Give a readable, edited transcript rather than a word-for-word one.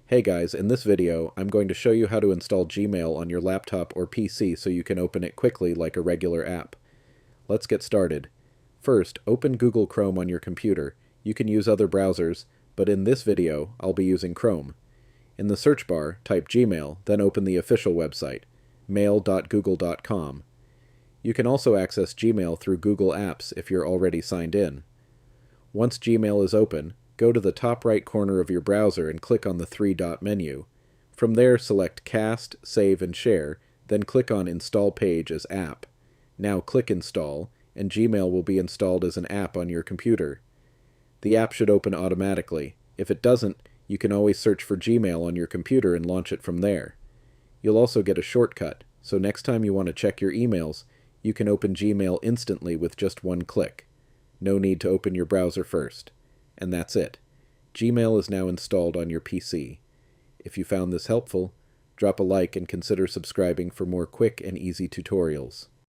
Hey guys, in this video, I'm going to show you how to install Gmail on your laptop or PC so you can open it quickly like a regular app. Let's get started. First, open Google Chrome on your computer. You can use other browsers, but in this video, I'll be using Chrome. In the search bar, type Gmail, then open the official website, mail.google.com. You can also access Gmail through Google Apps if you're already signed in. Once Gmail is open, go to the top right corner of your browser and click on the three-dot menu. From there, select Cast, Save, and Share, then click on Install Page as App. Now click Install, and Gmail will be installed as an app on your computer. The app should open automatically. If it doesn't, you can always search for Gmail on your computer and launch it from there. You'll also get a shortcut, so next time you want to check your emails, you can open Gmail instantly with just one click. No need to open your browser first. And that's it. Gmail is now installed on your PC. If you found this helpful, drop a like and consider subscribing for more quick and easy tutorials.